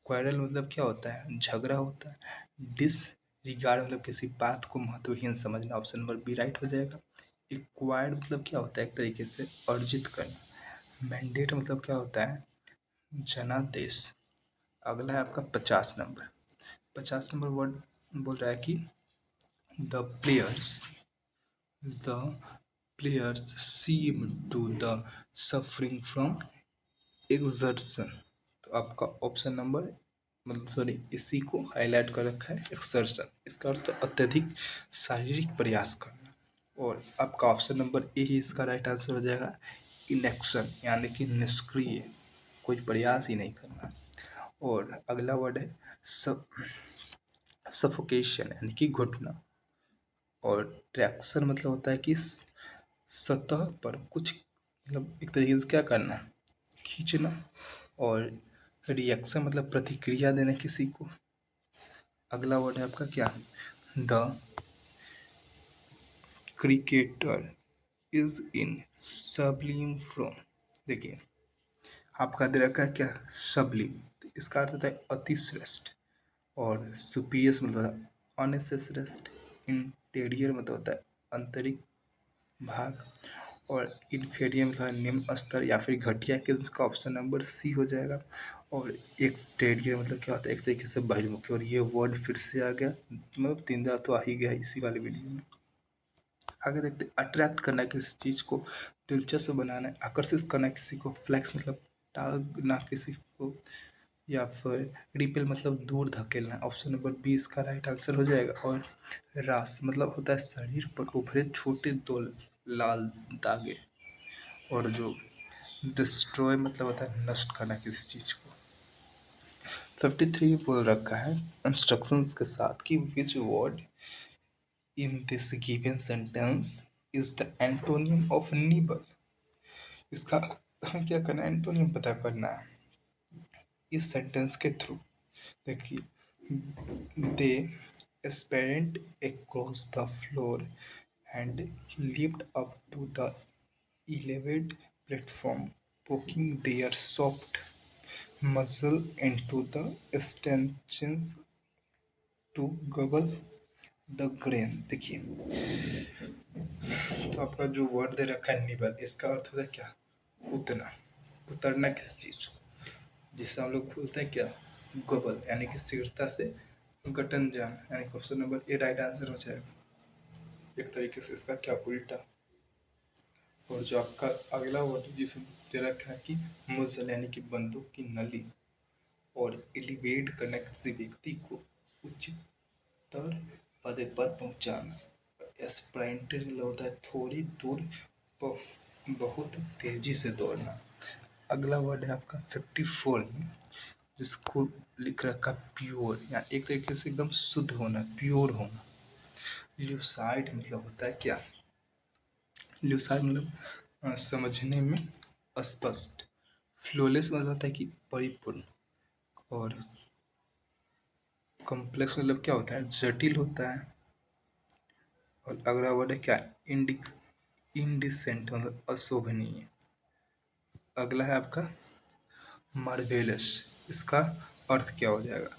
क्वारल मतलब क्या होता है, झगड़ा होता है। डिस रिगार्ड मतलब किसी बात को महत्वहीन समझना, ऑप्शन नंबर बी राइट हो जाएगा। एक्वायर्ड मतलब क्या होता है, एक तरीके से अर्जित करना। मैंडेट मतलब क्या होता है, जनादेश। अगला है आपका 50 नंबर। 50 नंबर वर्ड बोल रहा है कि the players the players seem to the suffering from exertion. तो आपका ऑप्शन नंबर मतलब सॉरी इसी को हाईलाइट कर रखा है, एक्सर्शन, इसका अर्थ अत्यधिक शारीरिक प्रयास करना। और आपका ऑप्शन नंबर ए ही इसका राइट आंसर हो जाएगा, इनेक्शन यानी कि निष्क्रिय, कोई प्रयास ही नहीं करना। और अगला वर्ड है सफोकेशन यानी कि घुटना। और ट्रैक्शन मतलब होता है कि सतह पर कुछ मतलब एक तरीके से क्या करना, खींचना। और रिएक्शन मतलब प्रतिक्रिया देना किसी को। अगला वर्ड है आपका क्या, the cricketer is in sublime form. देखिए आपका दे रखा है क्या, सबलीम, तो इसका अर्थ होता है अति श्रेष्ठ। और सुपीरियस मतलब होता है अनश्रेष्ठ। इंटीरियर मतलब होता है आंतरिक भाग। और इन्फीरियर मतलब है निम्न स्तर या फिर घटिया के, उसका ऑप्शन नंबर सी हो जाएगा। और एक्सटीरियर मतलब क्या होता है, एक तरीके से बहिर्मुखी। और ये वर्ड फिर से आ गया, मतलब 3 बार तो आ ही गया इसी वाले वीडियो में। आगे देखते, अट्रैक्ट करना किसी चीज़ को, दिलचस्प बनाना, आकर्षित करना किसी को, फ्लैक्स मतलब टागना किसी को, या फिर रिपेल मतलब दूर धकेलना। ऑप्शन नंबर बी इसका राइट आंसर हो जाएगा। और रास मतलब होता है शरीर पर उभरे छोटे 2 लाल दागे। और जो डिस्ट्रॉय मतलब होता है नष्ट करना किसी चीज़ को। 53 बोल रखा है इंस्ट्रक्शंस के साथ कि which word in this given sentence is the antonym of nibble. इसका हमें क्या करना है, एंटोनियम पता करना है इस सेंटेंस के थ्रू। देखिए, दे स्पेरेंट across the floor and leaped up to the elevated platform, poking their soft muzzle into the stanchions to gobble the grain। देखिए, तो आपका जो वर्ड दे रखा है निबल, इसका अर्थ होता है क्या, कूदना, कुतरना किस चीज़ को, जिससे हम लोग बोलते हैं क्या, गबल यानी कि शीघ्रता से गटन जाना, यानी कि option number A right answer हो जाएगा। एक तरीके से इसका क्या उल्टा। और जो आपका अगला वर्ड जिसमें दे रखा है कि मुजल यानी कि बंदूक की नली। और एलिवेट करना किसी व्यक्ति को उच्चतर पद पर पहुंचाना। स्प्रिंटर मतलब होता है थोड़ी दूर बहुत तेजी से दौड़ना। अगला वर्ड है आपका 54 में, जिसको लिख रखा प्योर, या एक तरीके से एकदम शुद्ध होना, प्योर होना। ल्यूसाइड मतलब होता है क्या, ल्यूसाइड मतलब समझने में स्पष्ट। फ्लोलेस मतलब होता है कि परिपूर्ण। और कॉम्प्लेक्स मतलब क्या होता है, जटिल होता है। और अगला वर्ड है क्या, इंडिसेंट मतलब अशोभनीय। अगला है आपका मार्वेलस, इसका अर्थ क्या हो जाएगा,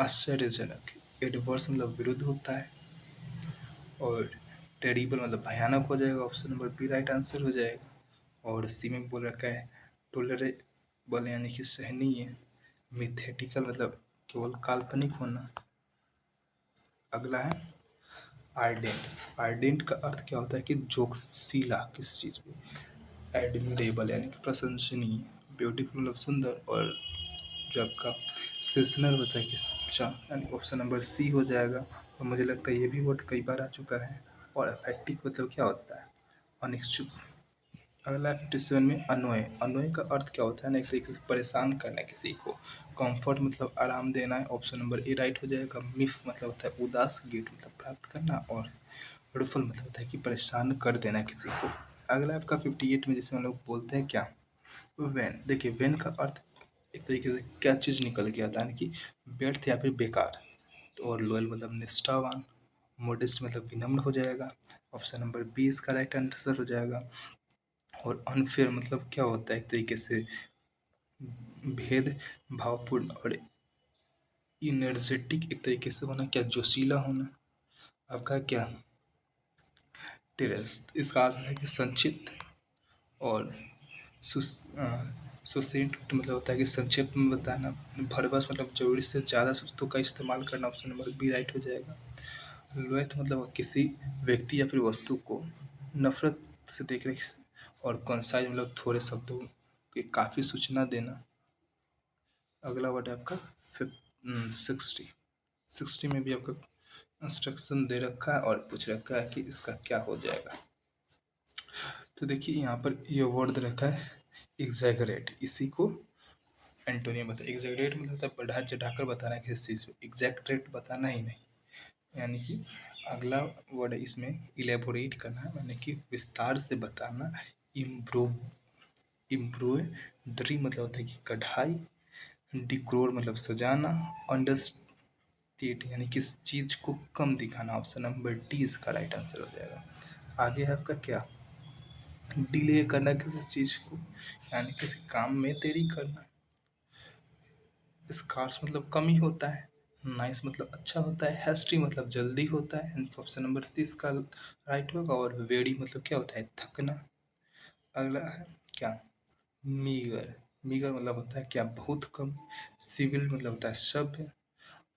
आश्चर्यजनक। एडवर्स मतलब विरुद्ध होता है। और टेरिबल मतलब भयानक हो जाएगा, option number B right answer हो जाएगा। और सी में बोल रखा है टोलरेबल यानी कि सहनीय। मिथेटिकल मतलब केवल काल्पनिक होना। अगला है आर्डेंट। आर्डेंट का अर्थ क्या होता है कि जोशीला किस चीज़ में। एडमिरेबल यानी कि प्रशंसनीय। ब्यूटीफुल मतलब सुंदर। और जो आपका सेशनल होता है कि सच्चा, यानी ऑप्शन नंबर सी हो जाएगा। और मुझे लगता है ये भी वर्ड कई बार आ चुका है। और अफेक्टिक मतलब क्या होता है, अनिश्चुप। अगला 57 में अनोय। अनोय का अर्थ क्या होता है ना, एक तरीके से परेशान करना किसी को। कंफर्ट मतलब आराम देना है, ऑप्शन नंबर ए राइट हो जाएगा। मिफ मतलब होता है उदास, गेट मतलब प्राप्त करना, और रुफल मतलब होता है कि परेशान कर देना किसी को। अगला आपका 58 में जिसे हम लोग बोलते हैं क्या, वैन। देखिए वैन का अर्थ एक तरीके से क्या चीज़ निकल के आता है ना कि व्यर्थ या फिर बेकार। तो और लॉयल मतलब निष्ठावान, मोडिस्ट मतलब विनम्र हो जाएगा। ऑप्शन नंबर बी इसका राइट आंसर हो जाएगा। और अनफेयर मतलब क्या होता है, एक तरीके से भेद भावपूर्ण और इनर्जेटिक एक तरीके से होना, क्या जोशीला होना। आपका क्या टेरेस, इसका अर्थ है कि संक्षिप्त और सुसेंट मतलब होता है कि संक्षेप में बताना। भरबस मतलब जरूरी से ज़्यादा शब्दों का इस्तेमाल करना, ऑप्शन नंबर बी राइट हो जाएगा। लोएथ मतलब किसी व्यक्ति या फिर वस्तु को नफरत से देखने और कंसाइज मतलब थोड़े शब्दों की काफ़ी सूचना देना। अगला वर्ड है आपका 60। 60 में भी आपका इंस्ट्रक्शन दे रखा है और पूछ रखा है कि इसका क्या हो जाएगा। तो देखिए यहाँ पर ये वर्ड दे रखा है एग्जैगरेट, इसी को एंटोनियम बताया। एग्जैगरेट मतलब होता है बढ़ा चढ़ाकर बताना किसी चीज़ को, एग्जैक्ट बताना ही नहीं। यानी कि अगला वर्ड है इसमें इलेबोरेट करना, यानी कि विस्तार से बताना। इम्प्रूव, इम्ब्रॉयडरी मतलब होता है कि कढ़ाई। डिक्रोर मतलब सजाना। अंडरस्टेट यानी किस चीज़ को कम दिखाना, ऑप्शन नंबर डी इसका राइट आंसर हो जाएगा। आगे है आपका क्या, डिले करना किसी चीज़ को, यानी किसी काम में देरी करना। स्कार्स मतलब कमी होता है। नाइस मतलब अच्छा होता है। हैस्टी मतलब जल्दी होता है, यानी कि ऑप्शन नंबर सी इसका राइट होगा। और वेरी मतलब क्या होता है, थकना। अगला है क्या, मीगर। मीगर मतलब होता है क्या, बहुत कम। सिविल मतलब होता है सभ्य।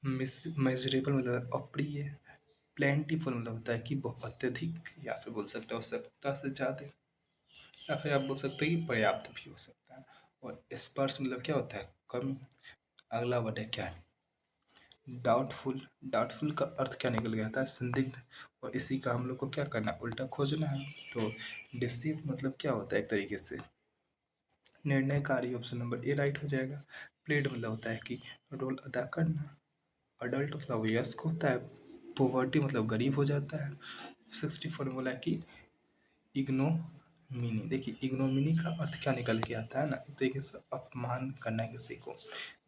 मेजरेबल मतलब अप्रिय। प्लेंटीफुल मतलब होता है कि बहुत अत्यधिक, या फिर बोल सकते हो आवश्यकता से ज़्यादा, या फिर आप बोल सकते हैं कि पर्याप्त भी हो सकता है। और स्पर्श मतलब क्या होता है, कम। अगला वर्ड है क्या, डाउटफुल। डाउटफुल का अर्थ क्या निकल गया था, संदिग्ध। और इसी का हम लोग को क्या करना है, उल्टा खोजना है। तो डिसीव मतलब क्या होता है, एक तरीके से निर्णयकारी, ऑप्शन नंबर ए राइट हो जाएगा। प्लेड मतलब होता है कि रोल अदा करना। अडल्ट मतलब वयस्क होता है। पोवर्टी मतलब गरीब हो जाता है। 64 बोला है कि इग्नोमिनी। देखिए इग्नोमिनी का अर्थ क्या निकल के आता है ना, एक तरीके से अपमान करना है किसी को।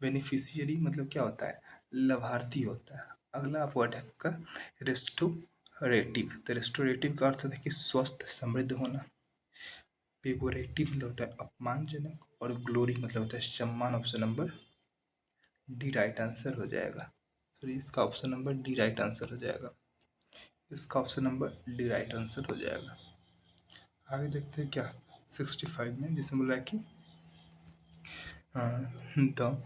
बेनिफिशियरी मतलब क्या होता है, लाभार्थी होता है। अगला वर्ड है आपका रेस्टोरेटिव। तो रेस्टोरेटिव का अर्थ होता है कि स्वस्थ समृद्ध होना। पेगोरेटिव मतलब होता है अपमानजनक। और ग्लोरी मतलब होता है सम्मान, option number D right answer हो जाएगा। सॉरी इसका option number D right answer हो जाएगा। इसका option number D right answer हो जाएगा। आगे देखते हैं क्या 65 में, जिसमें बोला है कि द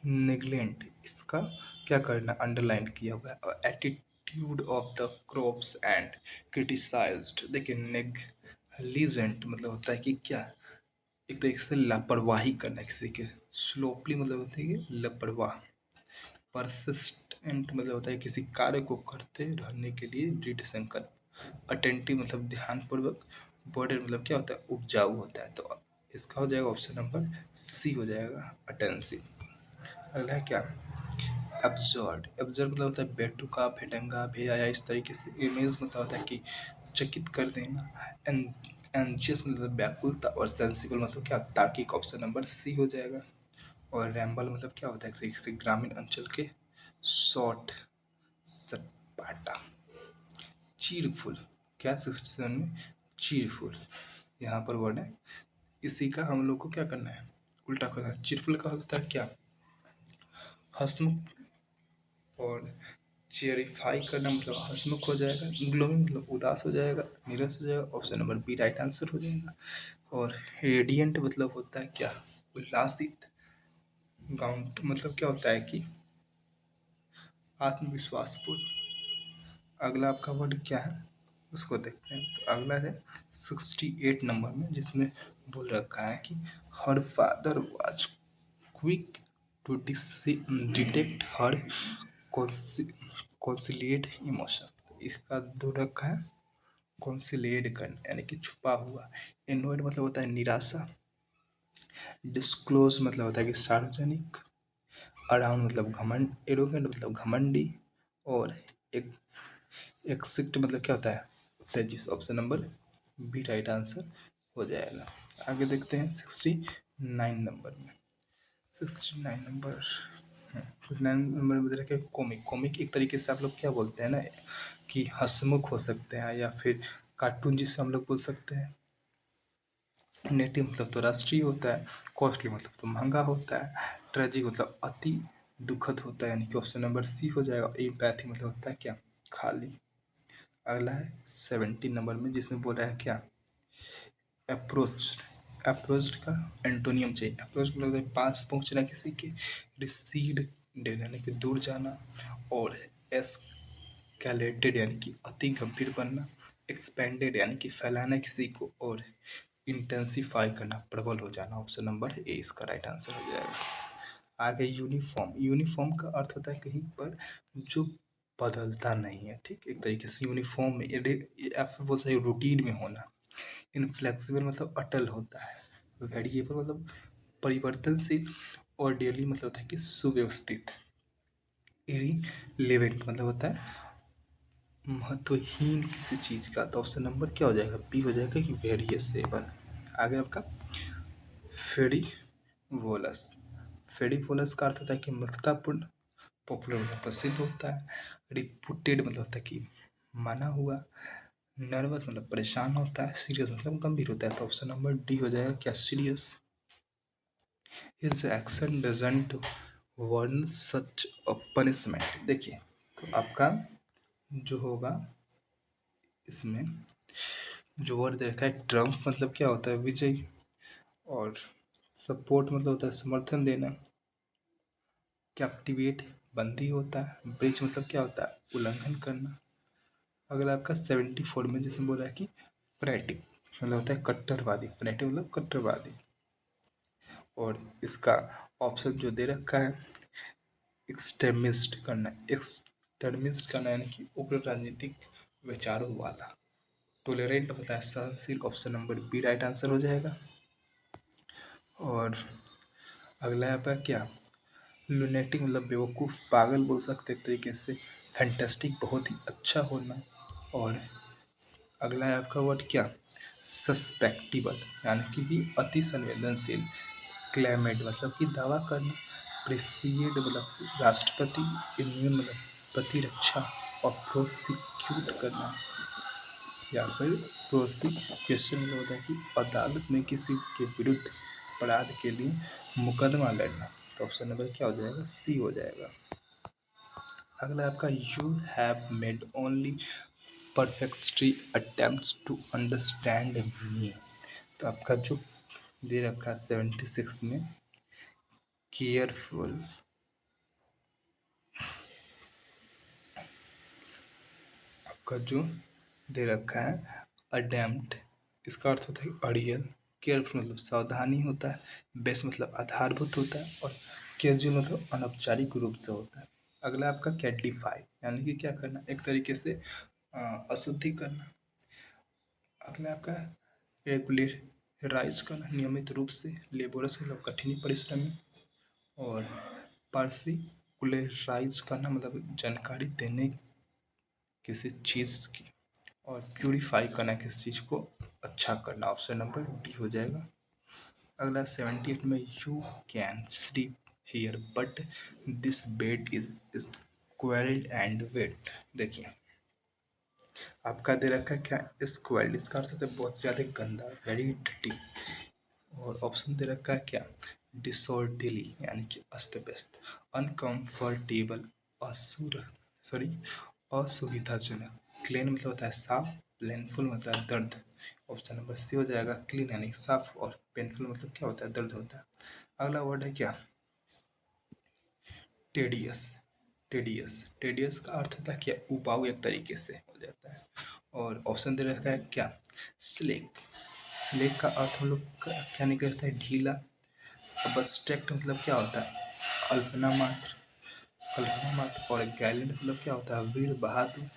नेग्लेंट, इसका क्या करना, अंडरलाइन किया हुआ है। Attitude of the crops and criticised. देखिए नेग्लिजेंट मतलब होता है कि क्या, एक तरीके से लापरवाही करना किसी के। स्लोपली मतलब होता है कि लापरवाह। परसिस्टेंट मतलब होता है किसी कार्य को करते रहने के लिए दृढ़ संकल्प। अटेंटिव मतलब ध्यानपूर्वक। बॉर्डर मतलब क्या होता है, उपजाऊ होता है। तो इसका हो जाएगा ऑप्शन नंबर सी हो जाएगा, अटेंसिव। अगला है क्या, एब्जर्ड। एब्जर्ड मतलब होता है बेटुका, भेड़ंगा, भेड़ाया, इस तरीके से। इमेज मतलब होता है कि चकित कर देना। एंशियस मतलब व्याकुलता। और सेंसिबल मतलब क्या, तार्किक, ऑप्शन नंबर सी हो जाएगा। और रैम्बल मतलब क्या होता है, किसी ग्रामीण अंचल के शॉर्ट सपाटा। चीरफुल, क्या 67 में चीरफुल यहाँ पर वर्ड है। इसी का हम लोग को क्या करना है, उल्टा करना है। चीरफुल का होता है क्या, हंसमुख। और चेयरिफाई करना मतलब हंसमुख हो जाएगा। ग्लोइंग मतलब उदास हो जाएगा, नीरस हो जाएगा। Option number B right answer हो जाएगा। और रेडियंट मतलब होता है क्या, उल्लासित। गाउंट मतलब क्या होता है कि आत्मविश्वासपूर्ण। अगला आपका वर्ड क्या है उसको देखते हैं। तो अगला है 68 नंबर में, जिसमें बोल रखा है कि her father was quick to detect her conciliate emotion. इसका दो रखा है कॉन्सिलेड करना यानी कि छुपा हुआ। इनवर्ड मतलब होता है निराशा। डिस्क्लोज मतलब होता है कि सार्वजनिक। अराउंड मतलब घमंड। एरोगेंट मतलब घमंडी। और एक एक्सिट मतलब क्या होता है तेजिस। Option number B right answer हो जाएगा। आगे देखते हैं 69 नंबर में। 69 नंबर 69 नंबर में देखिए कॉमिक। कॉमिक एक तरीके से आप लोग क्या बोलते हैं ना कि हंसमुख हो सकते हैं या फिर कार्टून जिससे हम लोग बोल सकते हैं। नेटिव मतलब तो राष्ट्रीय होता है। कॉस्टली मतलब तो महंगा होता है। ट्रेजिक मतलब अति दुखद होता है यानी कि ऑप्शन नंबर सी हो जाएगा। एम्पैथी मतलब होता है क्या खाली। अगला है 70 नंबर में जिसमें बोल रहा है क्या अप्रोच। अप्रोच का एंटोनियम चाहिए। अप्रोच मतलब होता है पास पहुंचना किसी के। रिसीड यानी कि दूर जाना। और एस्केलेटेड यानी कि अति गंभीर बनना। एक्सपेंडेड यानी कि फैलाना किसी को। और इंटेंसिफाई करना प्रबल हो जाना। ऑप्शन नंबर ए इसका राइट आंसर हो जाएगा। आगे यूनिफॉर्म। यूनिफॉर्म का अर्थ होता है कहीं पर जो बदलता नहीं है। ठीक एक तरीके से यूनिफॉर्म में या फिर बोल सकते रूटीन में होना। इनफ्लेक्सिबल मतलब अटल होता है। वेरिएबल मतलब परिवर्तनशील। और डेली मतलब होता है कि सुव्यवस्थित। इरिलेवेंट मतलब होता है महत्वहीन किसी चीज़ का। तो ऑप्शन नंबर क्या हो जाएगा बी हो जाएगा कि वेरिएसेबल। आगे आपका फेडिवोलस। फेडिवोलस का अर्थ होता है कि महत्वपूर्ण। पॉपुलर मतलब प्रसिद्ध होता है। रिपुटेड मतलब होता है कि माना हुआ। नर्वस मतलब परेशान होता है। सीरियस मतलब गंभीर होता है। तो ऑप्शन नंबर डी हो जाएगा क्या serious. His action doesn't warn such a punishment. देखिए तो आपका जो होगा इसमें जो वर्ड देखा है ट्रम्प मतलब क्या होता है विजय। और सपोर्ट मतलब होता है समर्थन देना। कैप्टिवेट बंदी होता है। ब्रिज मतलब क्या होता है उल्लंघन करना। अगला आपका 74 में जिसमें बोला है कि फ्रेटिक मतलब होता है कट्टरवादी। फ्रेटिक मतलब कट्टरवादी। और इसका ऑप्शन जो दे रखा है एक्सट्रीमिस्ट करना। एक्सट्रीमिस्ट करना यानी कि उग्र राजनीतिक विचारों वाला। टोलरेंट होता है सहनशील। Option number B right answer हो जाएगा। और अगला है आपका क्या लुनेटिक मतलब बेवकूफ़ पागल बोल सकते एक तरीके से। फैंटेस्टिक बहुत ही अच्छा होना। और अगला है आपका वर्ड क्या सस्पेक्टिबल यानी कि अति संवेदनशील। क्लेमेट मतलब कि दावा करना। प्रिसीड मतलब राष्ट्रपति। इम्यून मतलब प्रतिरक्षा। और प्रोसिक्यूट करना या फिर प्रोसिक्यूशन मतलब होता है कि अदालत में किसी के विरुद्ध अपराध के लिए मुकदमा लड़ना। तो ऑप्शन नंबर क्या हो जाएगा सी हो जाएगा। अगला आपका you have made only perfectly attempts to understand me. तो आपका जो दे रखा है 76 में केयरफुल। आपका जो दे रखा है अडेम्प्ट इसका अर्थ होता है अड़ियल। केयरफुल मतलब सावधानी होता है। बेस मतलब आधारभूत होता है। और कैजुअल मतलब अनौपचारिक रूप से होता है। अगला आपका कैडिफाई यानी कि क्या करना एक तरीके से अशुद्धि करना। अगला आपका रेगुलराइज करना नियमित रूप से। लेबोरस मतलब कठिन परिश्रमी। और पार्सिकुलराइज करना मतलब जानकारी देने किसी चीज़ की। और प्यूरिफाई करना किसी चीज़ को अच्छा करना। ऑप्शन नंबर डी हो जाएगा। अगला 78 में you can sleep here but this bed is squalid and wet. देखिए आपका दे रखा है क्या स्क्वेल्ड इसका अर्थ होता है बहुत ज़्यादा गंदा वेरी डर्टी। और ऑप्शन दे रखा है क्या डिसऑर्डरली यानी कि अस्त व्यस्त। अनकंफर्टेबल असुर सॉरी असुविधाजनक। क्लीन मतलब होता है साफ। प्लेनफुल मतलब है दर्द। ऑप्शन नंबर सी हो जाएगा क्लीन यानी साफ। और पेनफुल मतलब क्या होता है दर्द होता है। अगला वर्ड है क्या टेडियस। टेडियस टेडियस का अर्थ होता है क्या उबाऊ एक तरीके से हो जाता है। और ऑप्शन दे रखा है क्या स्लेक। स्लेक का अर्थ हम लोग क्या निकलता है ढीला। अबस्ट्रैक्ट मतलब क्या होता है अल्पना मात्र। कल्पना मात्र। और गैलेंट मतलब क्या होता है वीर बहादुर।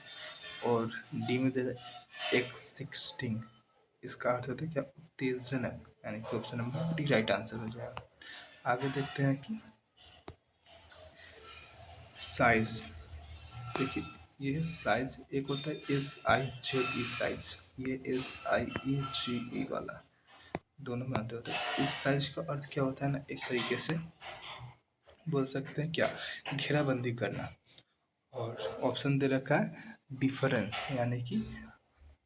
और डी में दे एक्सिस्टिंग, इसका अर्थ होता है क्या, उत्तेजनक, यानी कि option number D right answer हो जाएगा। आगे देखते हैं कि साइज। देखिए ये साइज एक होता है SIZE साइज, ये SIEGE वाला, दोनों में आते होते हैं। इस साइज का अर्थ क्या होता है ना, एक तरीके से बोल सकते हैं क्या, घेराबंदी करना। और ऑप्शन दे रखा है डिफरेंस, यानी कि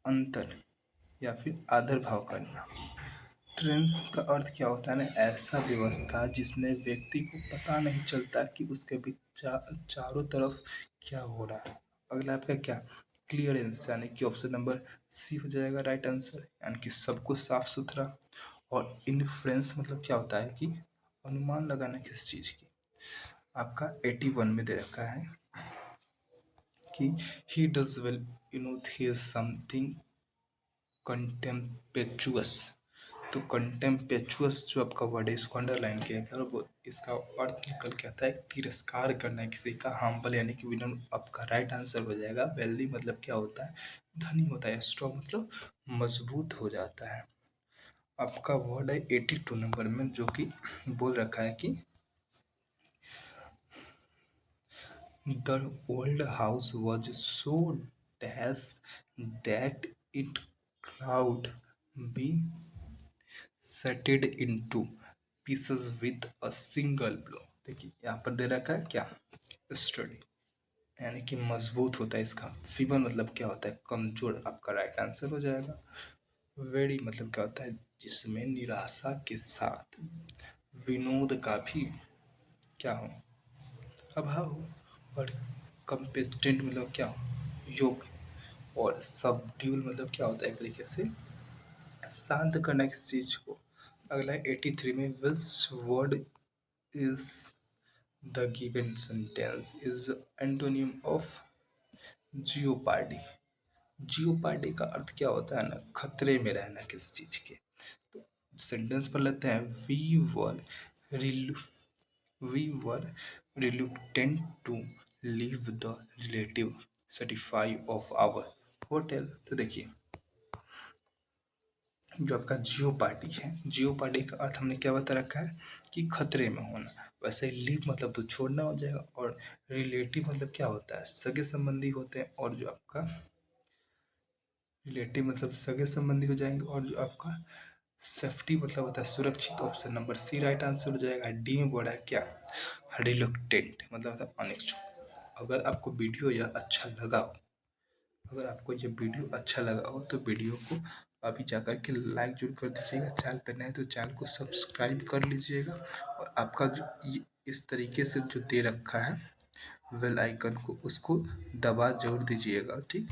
अंतर या फिर आदर भाव करना। ट्रेंस का अर्थ क्या होता है ना, ऐसा व्यवस्था जिसमें व्यक्ति को पता नहीं चलता कि उसके भी चारों तरफ क्या हो रहा है। अगला आपका क्या, क्लियरेंस, यानी कि ऑप्शन नंबर सी हो जाएगा राइट आंसर, यानी कि सब कुछ साफ सुथरा। और इन्फ्लुएंस मतलब क्या होता है कि अनुमान लगाना किस चीज़ की। आपका 81 में दे रखा है कि he does well you know he is something contemptuous. तो कंटेम्पेचुअस जो आपका वर्ड है इसको अंडरलाइन किया गया और वो इसका अर्थ निकल के आता है तिरस्कार करना है किसी का, हार्मफुल, यानी कि विनम्र। आपका राइट आंसर हो जाएगा। वेल्दी मतलब क्या होता है, धनी होता है। स्ट्रॉन्ग मतलब मजबूत हो जाता है। आपका वर्ड है 82 नंबर में, जो कि बोल रखा है कि the old house was so dash that it could be shattered into pieces with a single blow। देखिए यहाँ पर दे रखा है क्या, स्टडी, यानी कि मजबूत होता है इसका। फीबर मतलब क्या होता है, कमजोर। आपका राइट आंसर हो जाएगा। वेरी मतलब क्या होता है, जिसमें निराशा के साथ विनोद का भी क्या हो, अभाव हो। और कंपेटेंट मतलब क्या हो, योग्य। और सबड्यूल मतलब क्या होता है, एक तरीके से शांत करना किसी चीज को। अगला 83 में which word is the given sentence is antonym of jeopardy. Jeopardy का अर्थ क्या होता है ना, खतरे में रहना किसी चीज के। तो सेंटेंस पर लेते हैं, we were reluctant to leave the relative certify of our hotel। तो देखिए जो आपका जियो पार्टी है, जियो पार्टी का अर्थ हमने क्या बता रखा है कि खतरे में होना। वैसे लीव मतलब तो छोड़ना हो जाएगा। और रिलेटिव मतलब क्या होता है, सगे संबंधी होते हैं। और जो आपका रिलेटिव मतलब सगे संबंधी हो जाएंगे। और जो आपका सेफ्टी मतलब होता है सुरक्षित। Option number C right answer हो जाएगा। डी में बोला है क्या, रिलुक्टेंट मतलब होता है अनिच्छुक। अगर आपको वीडियो यह अच्छा लगा हो, अगर आपको ये वीडियो अच्छा लगा हो तो वीडियो को अभी जाकर के लाइक जरूर कर दीजिएगा। चैनल पर नए तो चैनल को सब्सक्राइब कर लीजिएगा। और आपका जो इस तरीके से जो दे रखा है बेल आइकन को, उसको दबा जरूर दीजिएगा। ठीक।